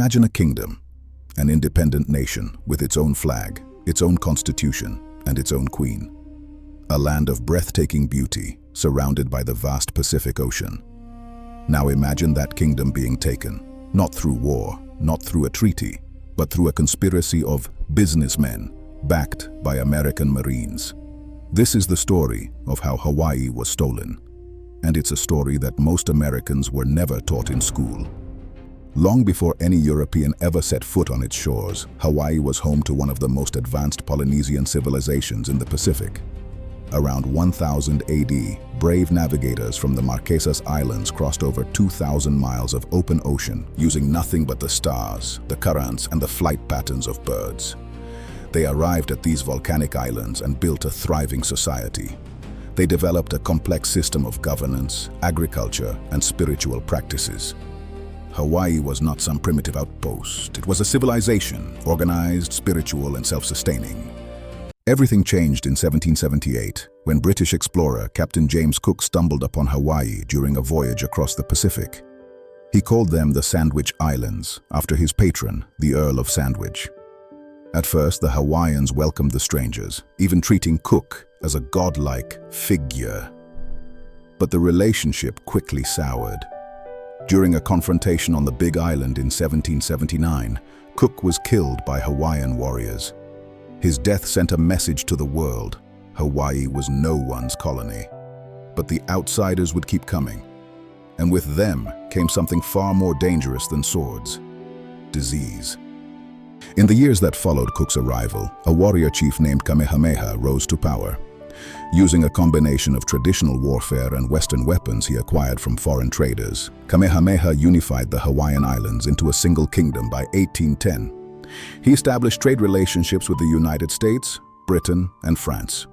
Imagine a kingdom, an independent nation with its own flag, its own constitution, and its own queen. A land of breathtaking beauty, surrounded by the vast Pacific Ocean. Now imagine that kingdom being taken, not through war, not through a treaty, but through a conspiracy of businessmen, backed by American Marines. This is the story of how Hawaii was stolen. And it's a story that most Americans were never taught in school. Long before any European ever set foot on its shores, Hawaii was home to one of the most advanced Polynesian civilizations in the Pacific. Around 1000 AD, brave navigators from the Marquesas Islands crossed over 2,000 miles of open ocean using nothing but the stars, the currents, and the flight patterns of birds. They arrived at these volcanic islands and built a thriving society. They developed a complex system of governance, agriculture, and spiritual practices. Hawaii was not some primitive outpost. It was a civilization, organized, spiritual, and self-sustaining. Everything changed in 1778, when British explorer Captain James Cook stumbled upon Hawaii during a voyage across the Pacific. He called them the Sandwich Islands, after his patron, the Earl of Sandwich. At first, the Hawaiians welcomed the strangers, even treating Cook as a godlike figure. But the relationship quickly soured. During a confrontation on the Big Island in 1779, Cook was killed by Hawaiian warriors. His death sent a message to the world: Hawaii was no one's colony. But the outsiders would keep coming. And with them came something far more dangerous than swords: disease. In the years that followed Cook's arrival, a warrior chief named Kamehameha rose to power. Using a combination of traditional warfare and Western weapons he acquired from foreign traders, Kamehameha unified the Hawaiian Islands into a single kingdom by 1810. He established trade relationships with the United States, Britain, and France.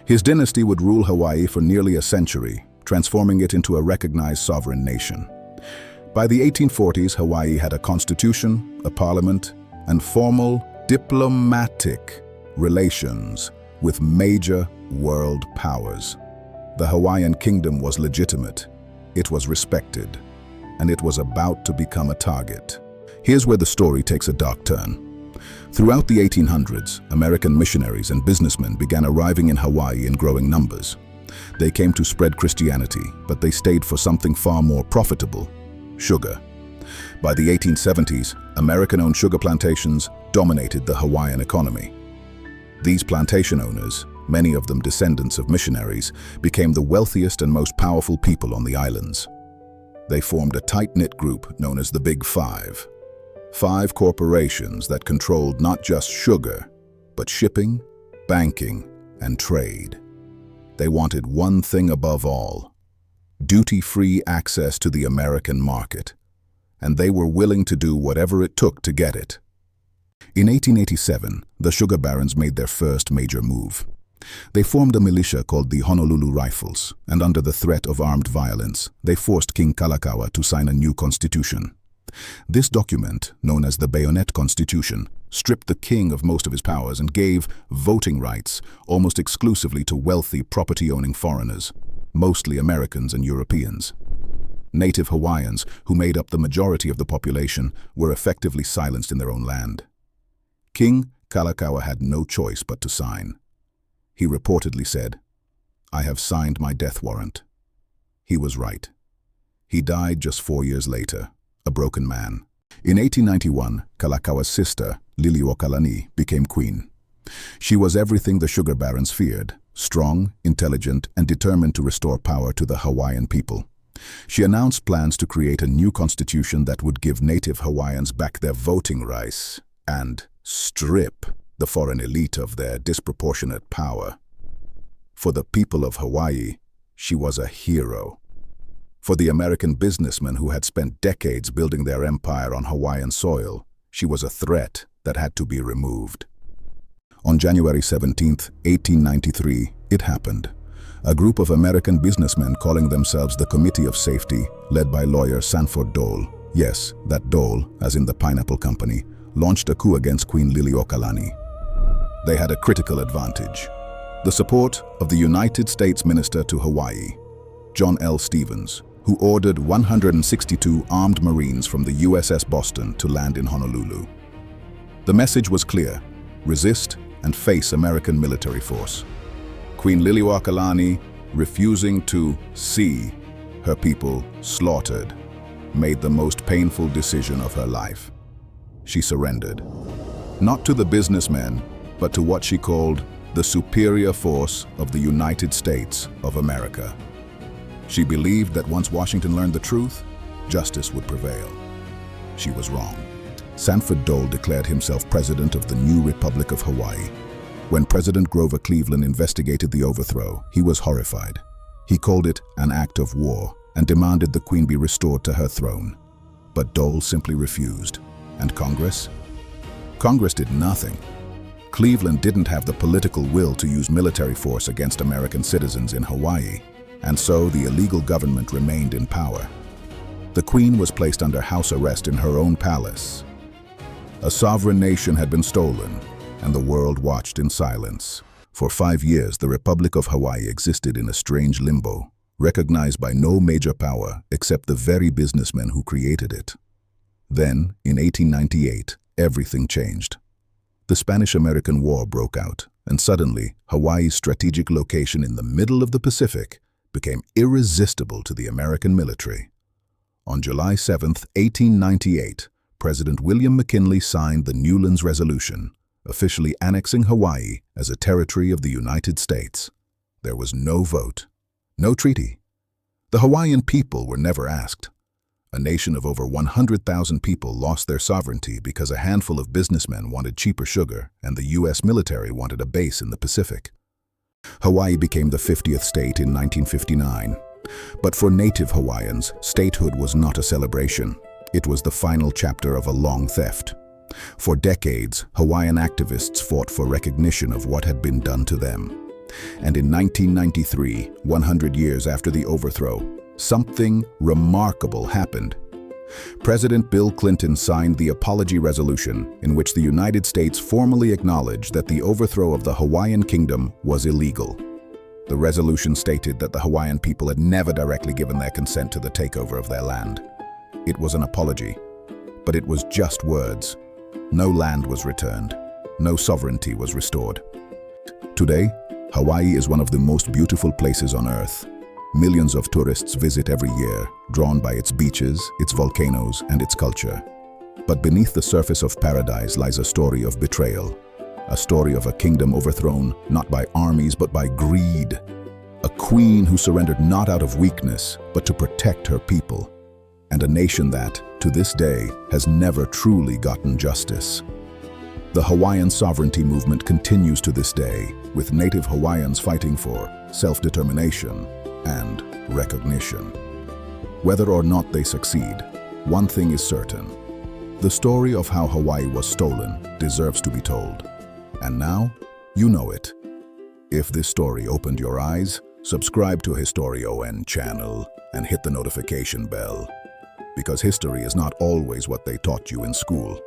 His dynasty would rule Hawaii for nearly a century, transforming it into a recognized sovereign nation. By the 1840s, Hawaii had a constitution, a parliament, and formal diplomatic relations with major world powers. The Hawaiian Kingdom was legitimate, it was respected, and it was about to become a target. Here's where the story takes a dark turn. Throughout the 1800s, American missionaries and businessmen began arriving in Hawaii in growing numbers. They came to spread Christianity, but they stayed for something far more profitable: sugar. By the 1870s, American-owned sugar plantations dominated the Hawaiian economy. These plantation owners, many of them descendants of missionaries, became the wealthiest and most powerful people on the islands. They formed a tight-knit group known as the Big Five. 5 corporations that controlled not just sugar, but shipping, banking, and trade. They wanted one thing above all: duty-free access to the American market. And they were willing to do whatever it took to get it. In 1887, the sugar barons made their first major move. They formed a militia called the Honolulu Rifles, and under the threat of armed violence, they forced King Kalakaua to sign a new constitution. This document, known as the Bayonet Constitution, stripped the king of most of his powers and gave voting rights almost exclusively to wealthy property-owning foreigners, mostly Americans and Europeans. Native Hawaiians, who made up the majority of the population, were effectively silenced in their own land. King Kalakaua had no choice but to sign. He reportedly said, "I have signed my death warrant." He was right. He died just 4 years later, a broken man. In 1891, Kalakaua's sister, Liliuokalani, became queen. She was everything the sugar barons feared: strong, intelligent, and determined to restore power to the Hawaiian people. She announced plans to create a new constitution that would give native Hawaiians back their voting rights and strip the foreign elite of their disproportionate power. For the people of Hawaii, she was a hero. For the American businessmen who had spent decades building their empire on Hawaiian soil, she was a threat that had to be removed. On January 17, 1893, it happened. A group of American businessmen calling themselves the Committee of Safety, led by lawyer Sanford Dole, yes, that Dole, as in the Pineapple Company, launched a coup against Queen Liliuokalani. They had a critical advantage: the support of the United States Minister to Hawaii, John L. Stevens, who ordered 162 armed Marines from the USS Boston to land in Honolulu. The message was clear: resist and face American military force. Queen Liliuokalani, refusing to see her people slaughtered, made the most painful decision of her life. She surrendered, not to the businessmen, but to what she called the superior force of the United States of America. She believed that once Washington learned the truth, justice would prevail. She was wrong. Sanford Dole declared himself president of the new Republic of Hawaii. When President Grover Cleveland investigated the overthrow, he was horrified. He called it an act of war and demanded the Queen be restored to her throne. But Dole simply refused. And Congress? Congress did nothing. Cleveland didn't have the political will to use military force against American citizens in Hawaii, and so the illegal government remained in power. The Queen was placed under house arrest in her own palace. A sovereign nation had been stolen, and the world watched in silence. For 5 years, the Republic of Hawaii existed in a strange limbo, recognized by no major power except the very businessmen who created it. Then, in 1898, everything changed. The Spanish-American War broke out, and suddenly, Hawaii's strategic location in the middle of the Pacific became irresistible to the American military. On July 7, 1898, President William McKinley signed the Newlands Resolution, officially annexing Hawaii as a territory of the United States. There was no vote, no treaty. The Hawaiian people were never asked. A nation of over 100,000 people lost their sovereignty because a handful of businessmen wanted cheaper sugar and the U.S. military wanted a base in the Pacific. Hawaii became the 50th state in 1959. But for native Hawaiians, statehood was not a celebration. It was the final chapter of a long theft. For decades, Hawaiian activists fought for recognition of what had been done to them. And in 1993, 100 years after the overthrow, something remarkable happened. President Bill Clinton signed the Apology Resolution, in which the United States formally acknowledged that the overthrow of the Hawaiian Kingdom was illegal. The resolution stated that the Hawaiian people had never directly given their consent to the takeover of their land. It was an apology, but it was just words. No land was returned. No sovereignty was restored. Today, Hawaii is one of the most beautiful places on Earth. Millions of tourists visit every year, drawn by its beaches, its volcanoes, and its culture. But beneath the surface of paradise lies a story of betrayal. A story of a kingdom overthrown, not by armies, but by greed. A queen who surrendered not out of weakness, but to protect her people. And a nation that, to this day, has never truly gotten justice. The Hawaiian sovereignty movement continues to this day, with native Hawaiians fighting for self-determination and recognition. Whether or not they succeed, one thing is certain. The story of how Hawaii was stolen deserves to be told. And now, you know it. If this story opened your eyes, subscribe to HistorioN channel and hit the notification bell. Because history is not always what they taught you in school.